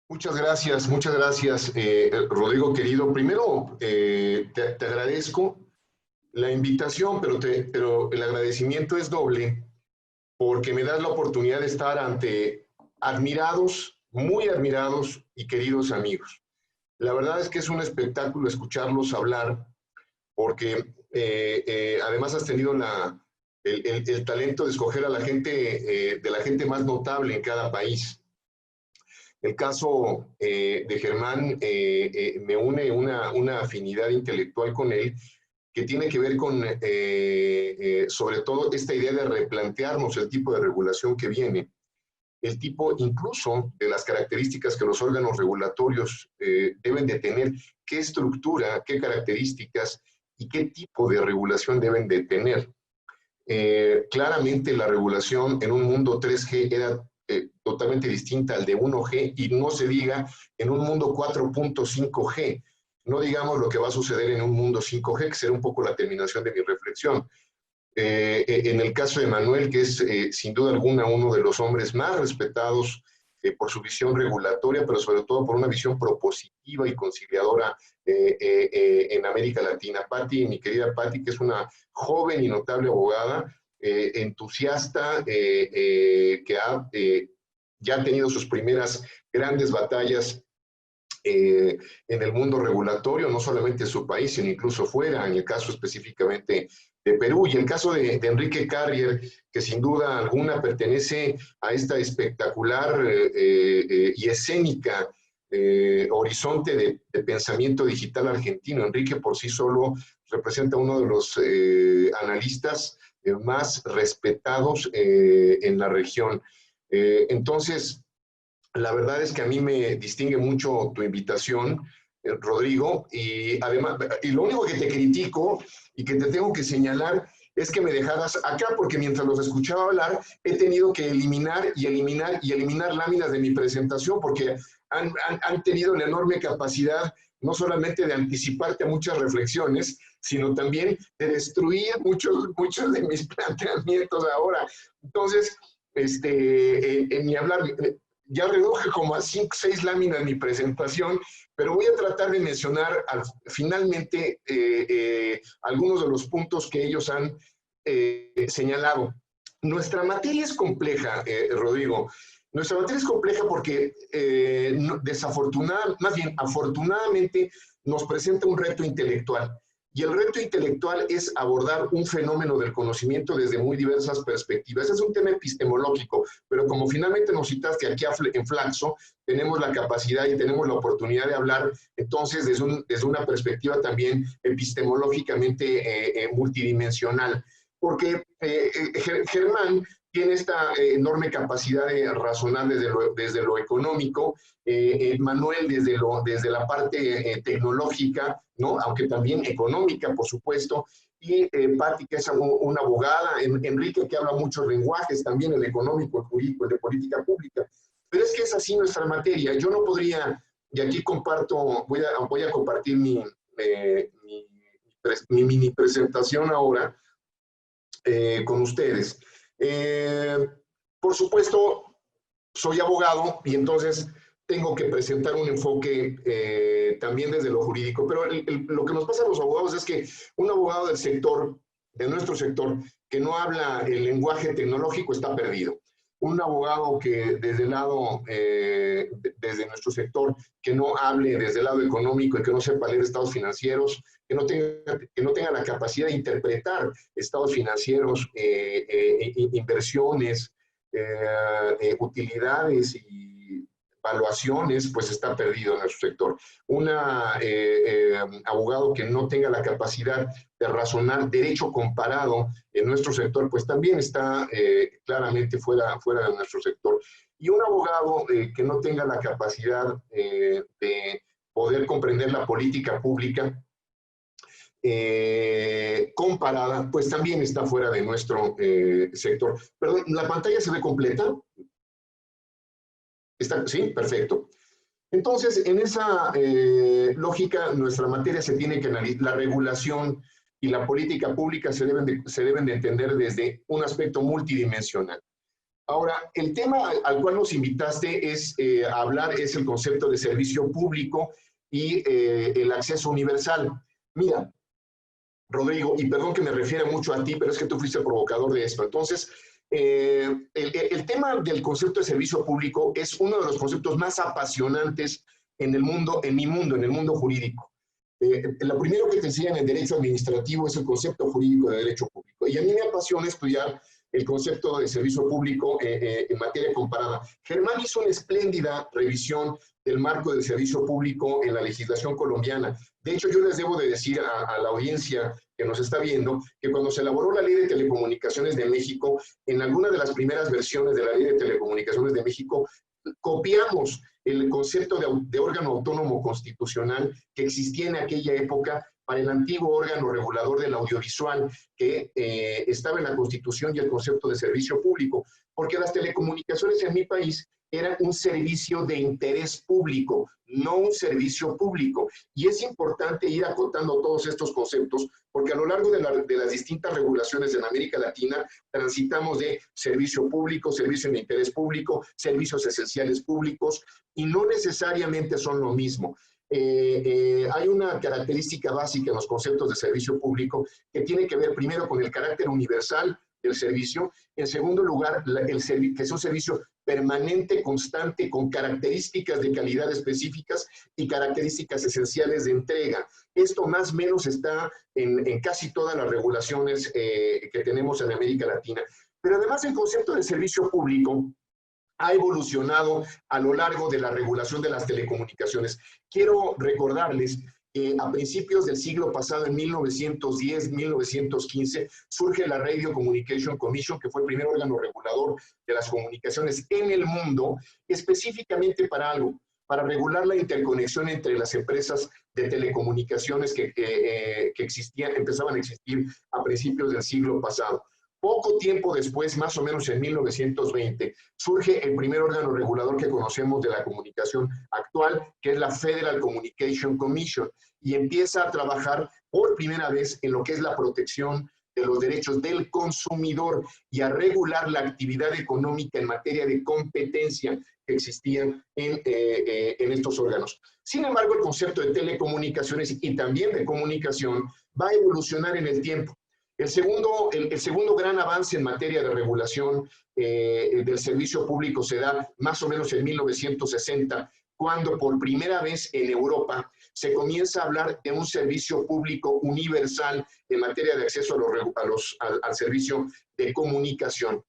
Muchas gracias, Rodrigo querido. Primero, te agradezco la invitación, pero el agradecimiento es doble porque me das la oportunidad de estar ante admirados, muy admirados y queridos amigos. La verdad es que es un espectáculo escucharlos hablar porque además has tenido el talento de escoger a la gente, de la gente más notable en cada país. El caso de Germán me une una afinidad intelectual con él que tiene que ver con, sobre todo, esta idea de replantearnos el tipo de regulación que viene, el tipo incluso de las características que los órganos regulatorios deben de tener, qué estructura, qué características y qué tipo de regulación deben de tener. Claramente la regulación en un mundo 3G era totalmente distinta al de 1G y no se diga en un mundo 4.5G. No digamos lo que va a suceder en un mundo 5G, que será un poco la terminación de mi reflexión. En el caso de Manuel, que es sin duda alguna uno de los hombres más respetados por su visión regulatoria, pero sobre todo por una visión propositiva y conciliadora en América Latina. Patti, mi querida Patti, que es una joven y notable abogada, entusiasta, que ya ha tenido sus primeras grandes batallas en el mundo regulatorio, no solamente en su país, sino incluso fuera, en el caso específicamente de Perú. Y el caso de Enrique Carrier, que sin duda alguna pertenece a esta espectacular y escénica horizonte de pensamiento digital argentino. Enrique por sí solo representa uno de los analistas más respetados en la región. Entonces, la verdad es que a mí me distingue mucho tu invitación, Rodrigo, y además, y lo único que te critico y que te tengo que señalar es que me dejaras acá, porque mientras los escuchaba hablar, he tenido que eliminar y eliminar y eliminar láminas de mi presentación, porque han tenido la enorme capacidad no solamente de anticiparte a muchas reflexiones, sino también de destruir muchos de mis planteamientos ahora. Entonces, ni hablar, ya reduje como a 5 o 6 láminas mi presentación, pero voy a tratar de mencionar finalmente algunos de los puntos que ellos han señalado. Nuestra materia es compleja, Rodrigo. Nuestra materia es compleja porque más bien afortunadamente nos presenta un reto intelectual. Y el reto intelectual es abordar un fenómeno del conocimiento desde muy diversas perspectivas. Ese es un tema epistemológico, pero como finalmente nos citaste aquí en Flaxo, tenemos la capacidad y tenemos la oportunidad de hablar entonces desde una perspectiva también epistemológicamente multidimensional. Porque Germán tiene esta enorme capacidad de razonar desde lo económico, Manuel desde la parte tecnológica, ¿no? Aunque también económica, por supuesto, y Patti, que es una abogada, Enrique, que habla muchos lenguajes, también el económico, el jurídico, el de política pública. Pero es que es así nuestra materia. Yo no podría, y aquí comparto, voy a compartir mi mini presentación ahora con ustedes. Por supuesto, soy abogado y entonces tengo que presentar un enfoque también desde lo jurídico, pero lo que nos pasa a los abogados es que un abogado del sector, de nuestro sector, que no habla el lenguaje tecnológico está perdido. Un abogado que desde el lado, desde nuestro sector, que no hable desde el lado económico y que no sepa leer estados financieros, que no tenga la capacidad de interpretar estados financieros, inversiones, utilidades y valuaciones, pues está perdido en nuestro sector. Un abogado que no tenga la capacidad de razonar derecho comparado en nuestro sector, pues también está claramente fuera de nuestro sector. Y un abogado que no tenga la capacidad de poder comprender la política pública comparada, pues también está fuera de nuestro sector. Perdón, ¿la pantalla se ve completa? ¿Sí? Perfecto. Entonces, en esa lógica, nuestra materia se tiene que analizar, la regulación y la política pública se deben de entender desde un aspecto multidimensional. Ahora, el tema al cual nos invitaste a hablar es el concepto de servicio público y el acceso universal. Mira, Rodrigo, y perdón que me refiera mucho a ti, pero es que tú fuiste el provocador de esto. Entonces, el tema del concepto de servicio público es uno de los conceptos más apasionantes en el mundo, en el mundo jurídico. Lo primero que te enseñan en derecho administrativo es el concepto jurídico de derecho público. Y a mí me apasiona estudiar el concepto de servicio público en materia comparada. Germán hizo una espléndida revisión del marco del servicio público en la legislación colombiana. De hecho, yo les debo de decir a la audiencia que nos está viendo que cuando se elaboró la Ley de Telecomunicaciones de México, en alguna de las primeras versiones de la Ley de Telecomunicaciones de México, copiamos el concepto de órgano autónomo constitucional que existía en aquella época para el antiguo órgano regulador del audiovisual que estaba en la Constitución y el concepto de servicio público, porque las telecomunicaciones en mi país eran un servicio de interés público, no un servicio público. Y es importante ir acotando todos estos conceptos, porque a lo largo de las distintas regulaciones en América Latina transitamos de servicio público, servicio de interés público, servicios esenciales públicos, y no necesariamente son lo mismo. Hay una característica básica en los conceptos de servicio público que tiene que ver primero con el carácter universal del servicio, en segundo lugar, que es un servicio permanente, constante, con características de calidad específicas y características esenciales de entrega. Esto más o menos está en casi todas las regulaciones que tenemos en América Latina. Pero además el concepto de servicio público ha evolucionado a lo largo de la regulación de las telecomunicaciones. Quiero recordarles que a principios del siglo pasado, en 1910, 1915, surge la Radio Communication Commission, que fue el primer órgano regulador de las comunicaciones en el mundo, específicamente para algo, para regular la interconexión entre las empresas de telecomunicaciones que empezaban a existir a principios del siglo pasado. Poco tiempo después, más o menos en 1920, surge el primer órgano regulador que conocemos de la comunicación actual, que es la Federal Communication Commission, y empieza a trabajar por primera vez en lo que es la protección de los derechos del consumidor y a regular la actividad económica en materia de competencia que existían en estos órganos. Sin embargo, el concepto de telecomunicaciones y también de comunicación va a evolucionar en el tiempo. El segundo gran avance en materia de regulación del servicio público se da más o menos en 1960, cuando por primera vez en Europa se comienza a hablar de un servicio público universal en materia de acceso al servicio de comunicación.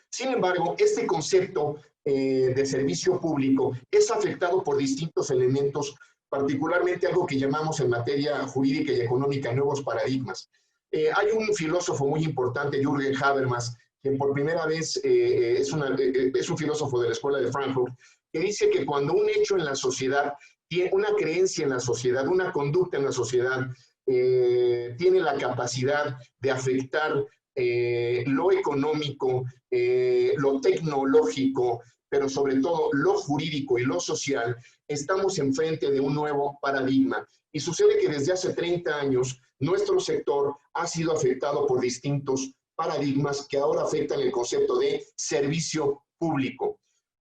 Sin embargo, este concepto de servicio público es afectado por distintos elementos, particularmente algo que llamamos en materia jurídica y económica nuevos paradigmas. Hay un filósofo muy importante, Jürgen Habermas, que por primera vez es un filósofo de la Escuela de Frankfurt, que dice que cuando un hecho en la sociedad, una creencia en la sociedad, una conducta en la sociedad, tiene la capacidad de afectar lo económico, lo tecnológico, pero sobre todo lo jurídico y lo social, estamos enfrente de un nuevo paradigma. Y sucede que desde hace 30 años nuestro sector ha sido afectado por distintos paradigmas que ahora afectan el concepto de servicio público.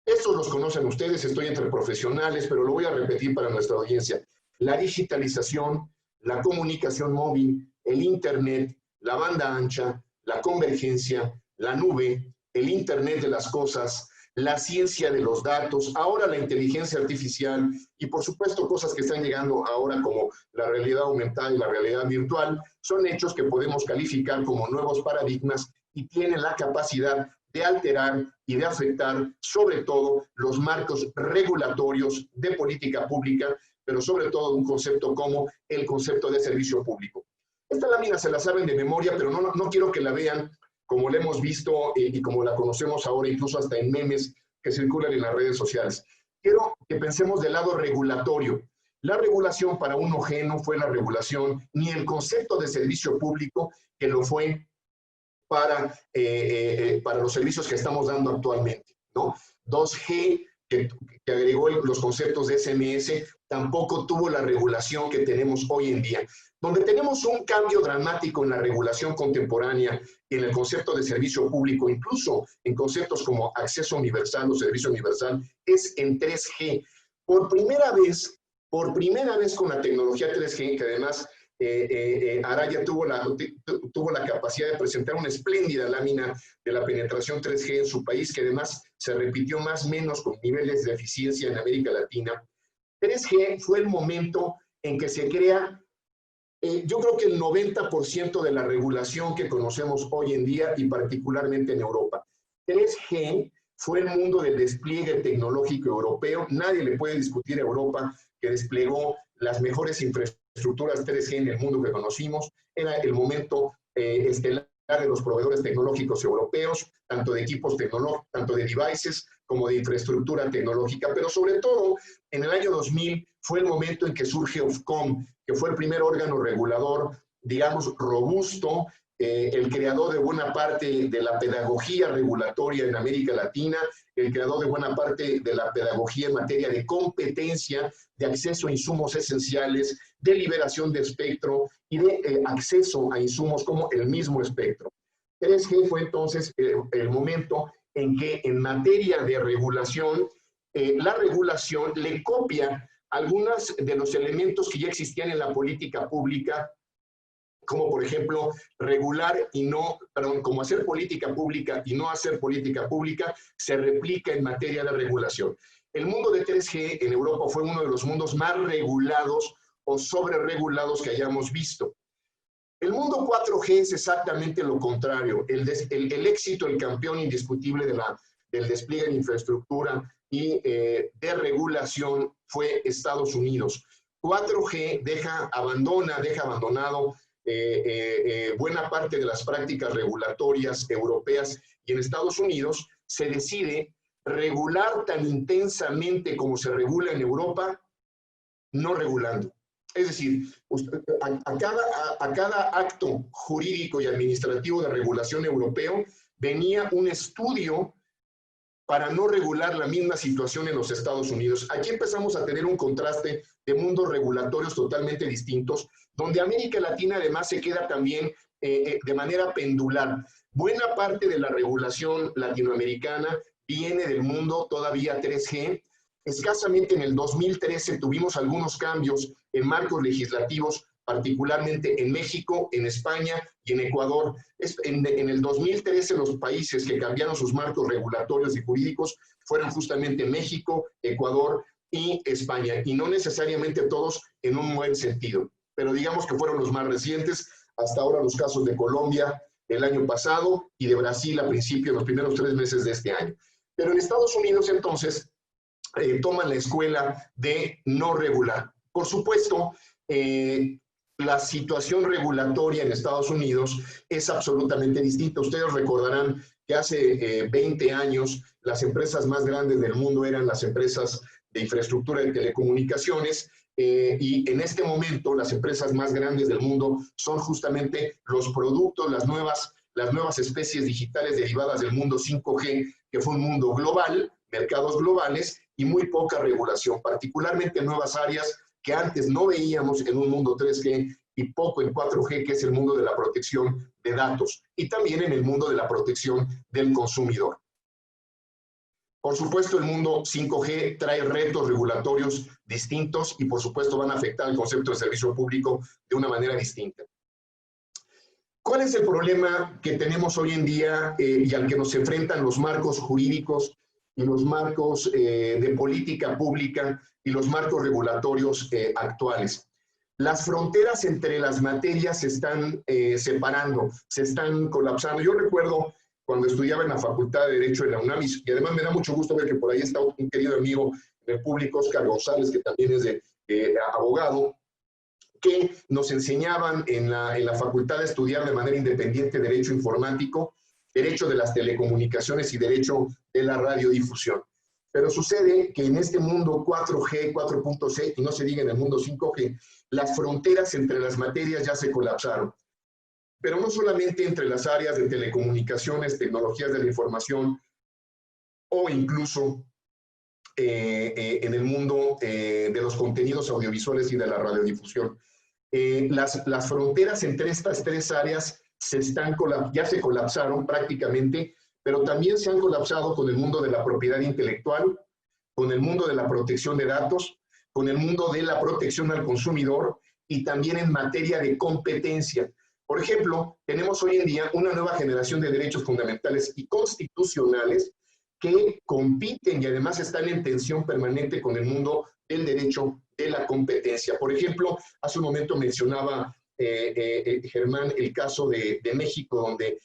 Estos los conocen ustedes, estoy entre profesionales, pero lo voy a repetir para nuestra audiencia. La digitalización, la comunicación móvil, el Internet, la banda ancha, la convergencia, la nube, el Internet de las cosas, la ciencia de los datos, ahora la inteligencia artificial y por supuesto cosas que están llegando ahora como la realidad aumentada y la realidad virtual, son hechos que podemos calificar como nuevos paradigmas y tienen la capacidad de alterar y de afectar sobre todo los marcos regulatorios de política pública, pero sobre todo un concepto como el concepto de servicio público. Esta lámina se la saben de memoria, pero no quiero que la vean como la hemos visto y como la conocemos ahora, incluso hasta en memes que circulan en las redes sociales. Quiero que pensemos del lado regulatorio. La regulación para 1G no fue la regulación, ni el concepto de servicio público que lo fue para los servicios que estamos dando actualmente, ¿no? 2G, que agregó los conceptos de SMS, tampoco tuvo la regulación que tenemos hoy en día. donde tenemos un cambio dramático en la regulación contemporánea y en el concepto de servicio público, incluso en conceptos como acceso universal o servicio universal, es en 3G. Por primera vez con la tecnología 3G, que además Araya tuvo la capacidad de presentar una espléndida lámina de la penetración 3G en su país, que además se repitió más o menos con niveles de eficiencia en América Latina. 3G fue el momento en que se crea, yo creo que el 90% de la regulación que conocemos hoy en día y particularmente en Europa. 3G fue el mundo del despliegue tecnológico europeo. Nadie le puede discutir a Europa que desplegó las mejores infraestructuras 3G en el mundo que conocimos. Era el momento estelar de los proveedores tecnológicos europeos, tanto de equipos tecnológicos, tanto de devices como de infraestructura tecnológica, pero sobre todo en el año 2000 fue el momento en que surge Ofcom, que fue el primer órgano regulador, digamos, robusto, el creador de buena parte de la pedagogía regulatoria en América Latina, el creador de buena parte de la pedagogía en materia de competencia, de acceso a insumos esenciales, de liberación de espectro y de acceso a insumos como el mismo espectro. 3G fue entonces el momento en que en materia de regulación, la regulación le copia algunos de los elementos que ya existían en la política pública, como por ejemplo regular y no, perdón, como hacer política pública y no hacer política pública, se replica en materia de regulación. El mundo de 3G en Europa fue uno de los mundos más regulados o sobreregulados que hayamos visto. El mundo 4G es exactamente lo contrario. El éxito, el campeón indiscutible del despliegue de infraestructura y de regulación fue Estados Unidos. 4G deja abandonado buena parte de las prácticas regulatorias europeas y en Estados Unidos se decide regular tan intensamente como se regula en Europa, no regulando. Es decir, a cada acto jurídico y administrativo de regulación europeo venía un estudio para no regular la misma situación en los Estados Unidos. Aquí empezamos a tener un contraste de mundos regulatorios totalmente distintos, donde América Latina además se queda también de manera pendular. Buena parte de la regulación latinoamericana viene del mundo todavía 3G. Escasamente en el 2013 tuvimos algunos cambios en marcos legislativos, particularmente en México, en España y en Ecuador. En el 2013 los países que cambiaron sus marcos regulatorios y jurídicos fueron justamente México, Ecuador y España, y no necesariamente todos en un buen sentido, pero digamos que fueron los más recientes. Hasta ahora los casos de Colombia el año pasado y de Brasil a principios, los primeros 3 meses de este año. Pero en Estados Unidos entonces toman la escuela de no regular. Por supuesto, la situación regulatoria en Estados Unidos es absolutamente distinta. Ustedes recordarán que hace 20 años las empresas más grandes del mundo eran las empresas de infraestructura de telecomunicaciones, y en este momento las empresas más grandes del mundo son justamente los productos, las nuevas especies digitales derivadas del mundo 5G, que fue un mundo global, mercados globales y muy poca regulación, particularmente en nuevas áreas que antes no veíamos en un mundo 3G y poco en 4G, que es el mundo de la protección de datos, y también en el mundo de la protección del consumidor. Por supuesto, el mundo 5G trae retos regulatorios distintos y por supuesto van a afectar el concepto de servicio público de una manera distinta. ¿Cuál es el problema que tenemos hoy en día y al que nos enfrentan los marcos jurídicos y los marcos de política pública y los marcos regulatorios actuales? Las fronteras entre las materias se están separando, se están colapsando. Yo recuerdo cuando estudiaba en la Facultad de Derecho de la UNAM, y además me da mucho gusto ver que por ahí está un querido amigo del público, Oscar González, que también es abogado, que nos enseñaban en la facultad de estudiar de manera independiente Derecho Informático, Derecho de las Telecomunicaciones y Derecho de la Radiodifusión. Pero sucede que en este mundo 4G, 4.6, y no se diga en el mundo 5G, las fronteras entre las materias ya se colapsaron. Pero no solamente entre las áreas de telecomunicaciones, tecnologías de la información, o incluso en el mundo de los contenidos audiovisuales y de la radiodifusión. las fronteras entre estas tres áreas ya se colapsaron prácticamente, pero también se han colapsado con el mundo de la propiedad intelectual, con el mundo de la protección de datos, con el mundo de la protección al consumidor y también en materia de competencia. Por ejemplo, tenemos hoy en día una nueva generación de derechos fundamentales y constitucionales que compiten y además están en tensión permanente con el mundo del derecho de la competencia. Por ejemplo, hace un momento mencionaba Germán el caso de México, donde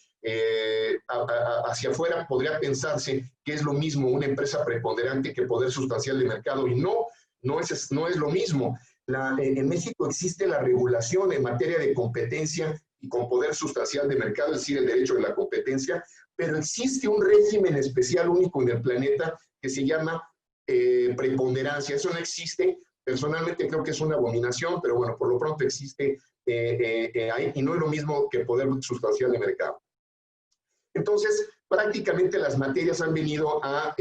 hacia afuera podría pensarse que es lo mismo una empresa preponderante que poder sustancial de mercado, y no es lo mismo. En México existe la regulación en materia de competencia y con poder sustancial de mercado, es decir, el derecho de la competencia, pero existe un régimen especial único en el planeta que se llama preponderancia. Eso no existe. Personalmente creo que es una abominación, pero bueno, por lo pronto existe ahí, y no es lo mismo que poder sustancial de mercado. Entonces, prácticamente las materias han venido a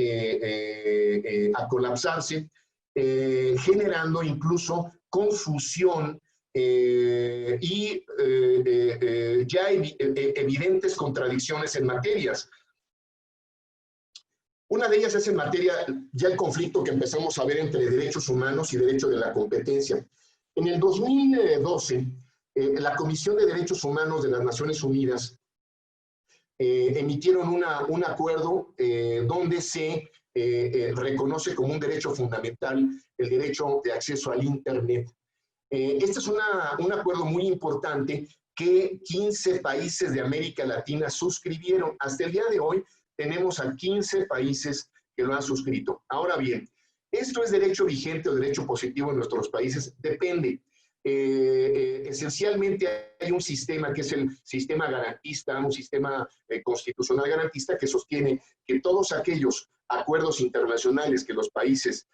colapsarse, generando incluso confusión y ya evidentes contradicciones en materias. Una de ellas es en materia, ya el conflicto que empezamos a ver entre derechos humanos y derecho de la competencia. En el 2012, la Comisión de Derechos Humanos de las Naciones Unidas emitieron un acuerdo donde se reconoce como un derecho fundamental el derecho de acceso al Internet. Este es un acuerdo muy importante que 15 países de América Latina suscribieron. Hasta el día de hoy tenemos a 15 países que lo han suscrito. Ahora bien, ¿esto es derecho vigente o derecho positivo en nuestros países? Depende. Esencialmente hay un sistema que es el sistema garantista, un sistema constitucional garantista que sostiene que todos aquellos acuerdos internacionales que los países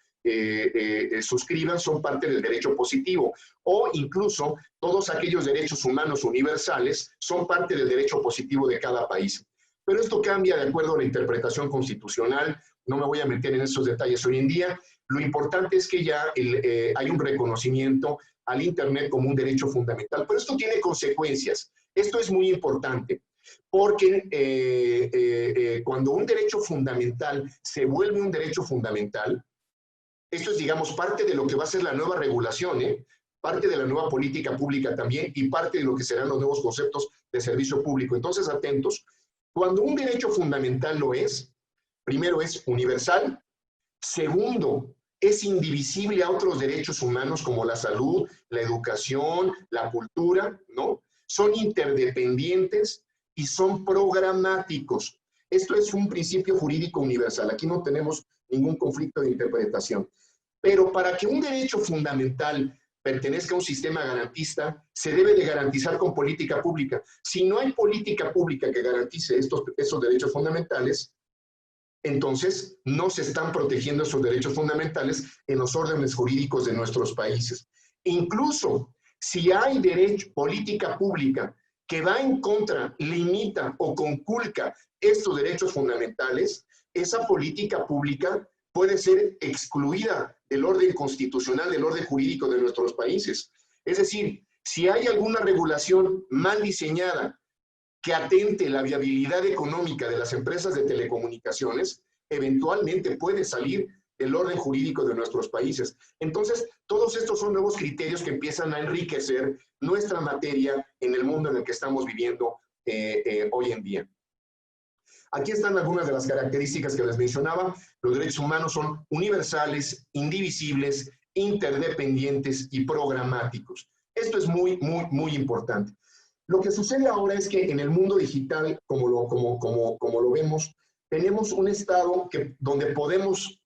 suscriban son parte del derecho positivo, o incluso todos aquellos derechos humanos universales son parte del derecho positivo de cada país. Pero esto cambia de acuerdo a la interpretación constitucional. No me voy a meter en esos detalles hoy en día. Lo importante es que ya hay un reconocimiento al Internet como un derecho fundamental. Pero esto tiene consecuencias. Esto es muy importante, porque cuando un derecho fundamental se vuelve un derecho fundamental, esto es, digamos, parte de lo que va a ser la nueva regulación, parte de la nueva política pública también, y parte de lo que serán los nuevos conceptos de servicio público. Entonces, atentos. Cuando un derecho fundamental lo es, primero es universal, segundo, es indivisible a otros derechos humanos como la salud, la educación, la cultura, ¿no? Son interdependientes y son programáticos. Esto es un principio jurídico universal. Aquí no tenemos ningún conflicto de interpretación. Pero para que un derecho fundamental pertenezca a un sistema garantista, se debe de garantizar con política pública. Si no hay política pública que garantice esos derechos fundamentales, entonces no se están protegiendo esos derechos fundamentales en los órdenes jurídicos de nuestros países. Incluso si hay política pública que va en contra, limita o conculca estos derechos fundamentales, esa política pública puede ser excluida del orden constitucional, del orden jurídico de nuestros países. Es decir, si hay alguna regulación mal diseñada que atente la viabilidad económica de las empresas de telecomunicaciones, eventualmente puede salir del orden jurídico de nuestros países. Entonces, todos estos son nuevos criterios que empiezan a enriquecer nuestra materia en el mundo en el que estamos viviendo hoy en día. Aquí están algunas de las características que les mencionaba. Los derechos humanos son universales, indivisibles, interdependientes y programáticos. Esto es muy, muy, muy importante. Lo que sucede ahora es que en el mundo digital, como lo vemos, tenemos un estado donde podemos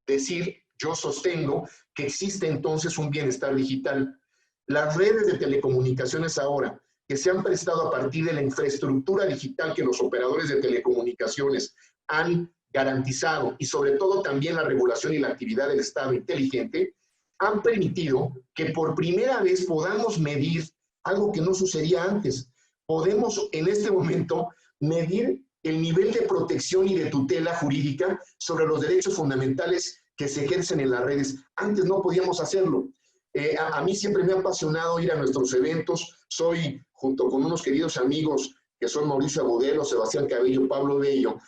decir, yo sostengo, que existe entonces un bienestar digital. Las redes de telecomunicaciones ahora, que se han prestado a partir de la infraestructura digital que los operadores de telecomunicaciones han garantizado, y sobre todo también la regulación y la actividad del Estado inteligente, han permitido que por primera vez podamos medir algo que no sucedía antes. Podemos en este momento medir el nivel de protección y de tutela jurídica sobre los derechos fundamentales que se ejercen en las redes. Antes no podíamos hacerlo. A mí siempre me ha apasionado ir a nuestros eventos. Soy, junto con unos queridos amigos que son Mauricio Agudelo, Sebastián Cabello, Pablo Bello,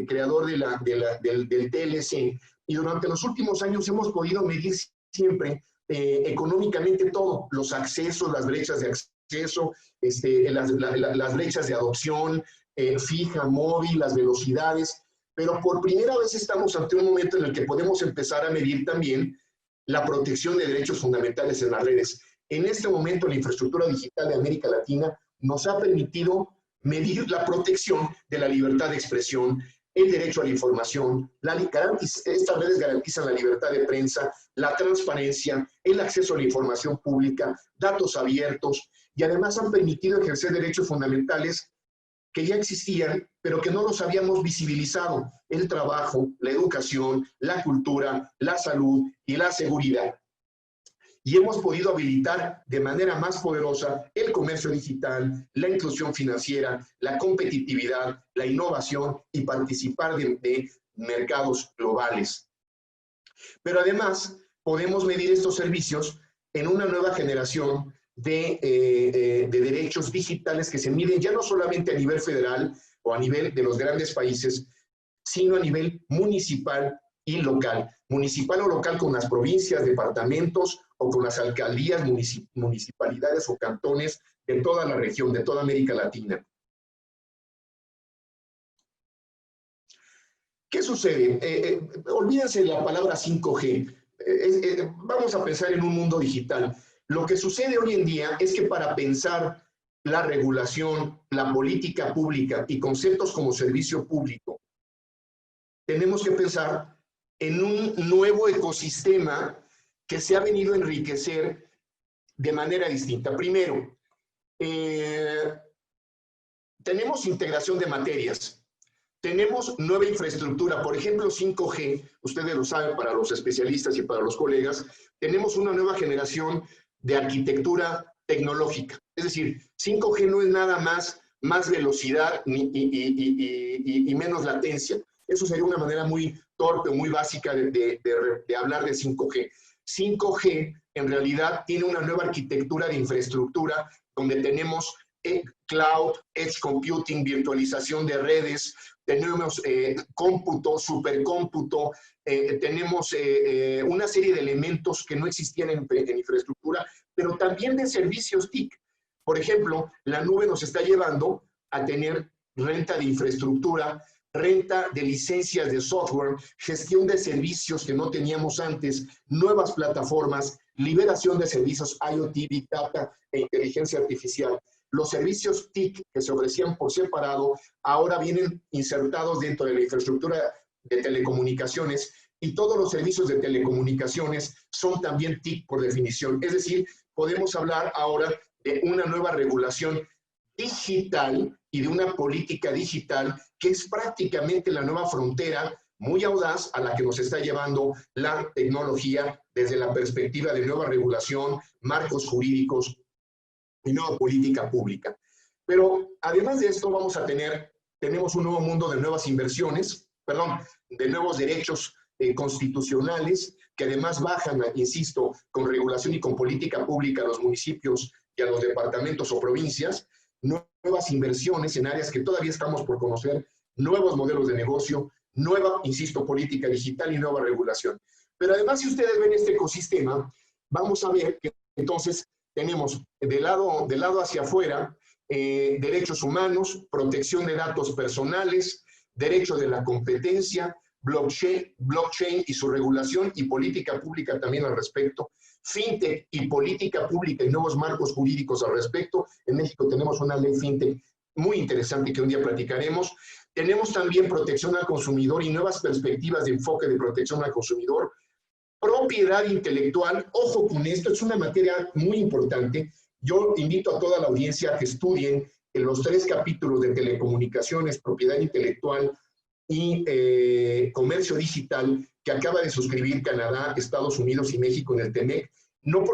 creador del TLC. Y durante los últimos años hemos podido medir siempre económicamente todo, los accesos, las brechas de acceso, las brechas de adopción, fija, móvil, las velocidades, pero por primera vez estamos ante un momento en el que podemos empezar a medir también la protección de derechos fundamentales en las redes. En este momento la infraestructura digital de América Latina nos ha permitido medir la protección de la libertad de expresión, el derecho a la información, estas redes garantizan la libertad de prensa, la transparencia, el acceso a la información pública, datos abiertos, y además han permitido ejercer derechos fundamentales que ya existían, pero que no los habíamos visibilizado: el trabajo, la educación, la cultura, la salud y la seguridad. Y hemos podido habilitar de manera más poderosa el comercio digital, la inclusión financiera, la competitividad, la innovación y participar de mercados globales. Pero además podemos medir estos servicios en una nueva generación de derechos digitales que se miden ya no solamente a nivel federal o a nivel de los grandes países, sino a nivel municipal y local. Municipal o local con las provincias, departamentos o con las alcaldías, municipalidades o cantones de toda la región, de toda América Latina. ¿Qué sucede? Olvídense la palabra 5G. Vamos a pensar en un mundo digital. Lo que sucede hoy en día es que para pensar la regulación, la política pública y conceptos como servicio público, tenemos que pensar en un nuevo ecosistema que se ha venido a enriquecer de manera distinta. Primero, tenemos integración de materias, tenemos nueva infraestructura, por ejemplo 5G, ustedes lo saben, para los especialistas y para los colegas, tenemos una nueva generación de arquitectura tecnológica. Es decir, 5G no es nada más velocidad y menos latencia. Eso sería una manera muy torpe, muy básica de hablar de 5G. 5G en realidad tiene una nueva arquitectura de infraestructura donde tenemos cloud, edge computing, virtualización de redes, tenemos cómputo, supercómputo, tenemos una serie de elementos que no existían en infraestructura, pero también de servicios TIC. Por ejemplo, la nube nos está llevando a tener renta de infraestructura, renta de licencias de software, gestión de servicios que no teníamos antes, nuevas plataformas, liberación de servicios IoT, Big Data e inteligencia artificial. Los servicios TIC que se ofrecían por separado ahora vienen insertados dentro de la infraestructura de telecomunicaciones, y todos los servicios de telecomunicaciones son también TIC por definición. Es decir, podemos hablar ahora de una nueva regulación digital y de una política digital que es prácticamente la nueva frontera muy audaz a la que nos está llevando la tecnología desde la perspectiva de nueva regulación, marcos jurídicos y nueva política pública. Pero además de esto tenemos un nuevo mundo de nuevas inversiones, de nuevos derechos constitucionales que además bajan, insisto, con regulación y con política pública a los municipios y a los departamentos o provincias, nuevas inversiones en áreas que todavía estamos por conocer, nuevos modelos de negocio, nueva, insisto, política digital y nueva regulación. Pero además, si ustedes ven este ecosistema, vamos a ver que entonces tenemos de lado hacia afuera derechos humanos, protección de datos personales, derecho de la competencia, blockchain y su regulación y política pública también al respecto, fintech y política pública y nuevos marcos jurídicos al respecto. En México tenemos una ley fintech muy interesante que un día platicaremos. Tenemos también protección al consumidor y nuevas perspectivas de enfoque de protección al consumidor. Propiedad intelectual, ojo con esto, es una materia muy importante. Yo invito a toda la audiencia a que estudien en los 3 capítulos de telecomunicaciones, propiedad intelectual y comercio digital que acaba de suscribir Canadá, Estados Unidos y México en el TEMEC, no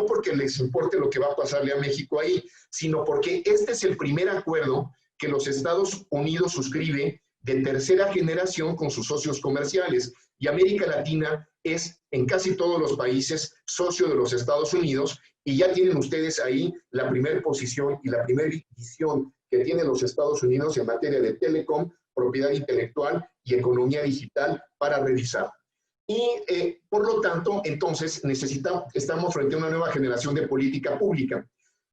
porque les importe lo que va a pasarle a México ahí, sino porque este es el primer acuerdo que los Estados Unidos suscribe de tercera generación con sus socios comerciales, y América Latina es en casi todos los países socio de los Estados Unidos, y ya tienen ustedes ahí la primera posición y la primera visión que tienen los Estados Unidos en materia de telecom, propiedad intelectual y economía digital para revisar. Y por lo tanto, entonces, estamos frente a una nueva generación de política pública.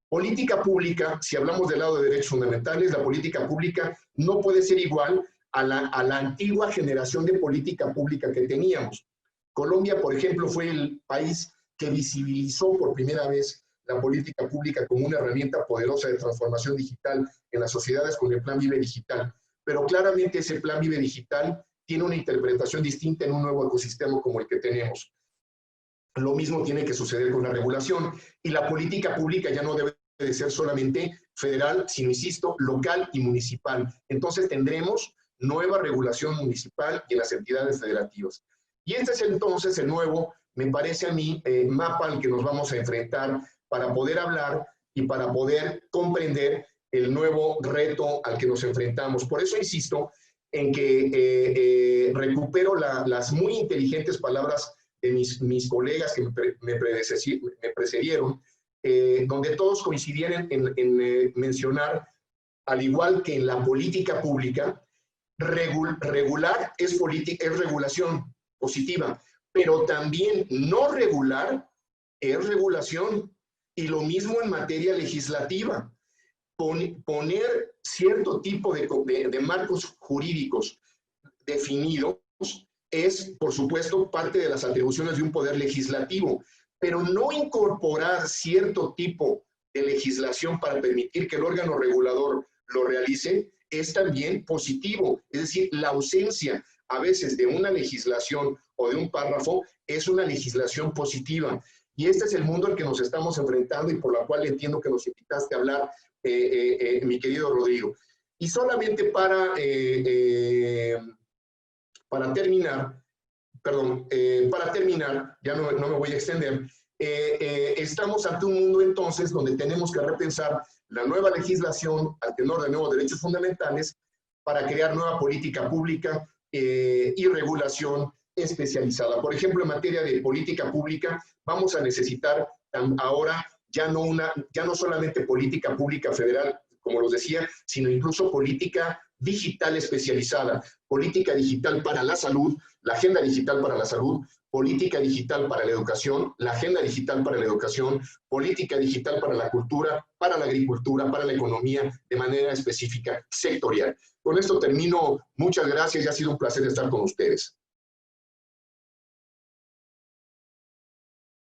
Política pública, si hablamos del lado de derechos fundamentales, la política pública no puede ser igual a la antigua generación de política pública que teníamos. Colombia, por ejemplo, fue el país que visibilizó por primera vez la política pública como una herramienta poderosa de transformación digital en las sociedades con el Plan Vive Digital. Pero claramente ese Plan Vive Digital tiene una interpretación distinta en un nuevo ecosistema como el que tenemos. Lo mismo tiene que suceder con la regulación, y la política pública ya no debe de ser solamente federal, sino, insisto, local y municipal. Entonces tendremos nueva regulación municipal y en las entidades federativas. Y este es entonces el nuevo, me parece a mí, mapa al que nos vamos a enfrentar para poder hablar y para poder comprender el nuevo reto al que nos enfrentamos. Por eso insisto en que recupero las muy inteligentes palabras de mis colegas que me precedieron, donde todos coincidieron en mencionar, al igual que en la política pública, regular es regulación positiva, pero también no regular es regulación. Y lo mismo en materia legislativa. Poner cierto tipo de marcos jurídicos definidos es, por supuesto, parte de las atribuciones de un poder legislativo, pero no incorporar cierto tipo de legislación para permitir que el órgano regulador lo realice es también positivo. Es decir, la ausencia a veces de una legislación o de un párrafo es una legislación positiva. Y este es el mundo al que nos estamos enfrentando y por la cual entiendo que nos invitaste a hablar, mi querido Rodrigo. Y solamente para terminar, ya no me voy a extender, estamos ante un mundo entonces donde tenemos que repensar la nueva legislación al tenor de nuevos derechos fundamentales para crear nueva política pública y regulación especializada. Por ejemplo, en materia de política pública, vamos a necesitar ahora ya no solamente política pública federal, como los decía, sino incluso política digital especializada, política digital para la salud, la agenda digital para la salud, política digital para la educación, la agenda digital para la educación, política digital para la cultura, para la agricultura, para la economía, de manera específica, sectorial. Con esto termino. Muchas gracias y ha sido un placer estar con ustedes.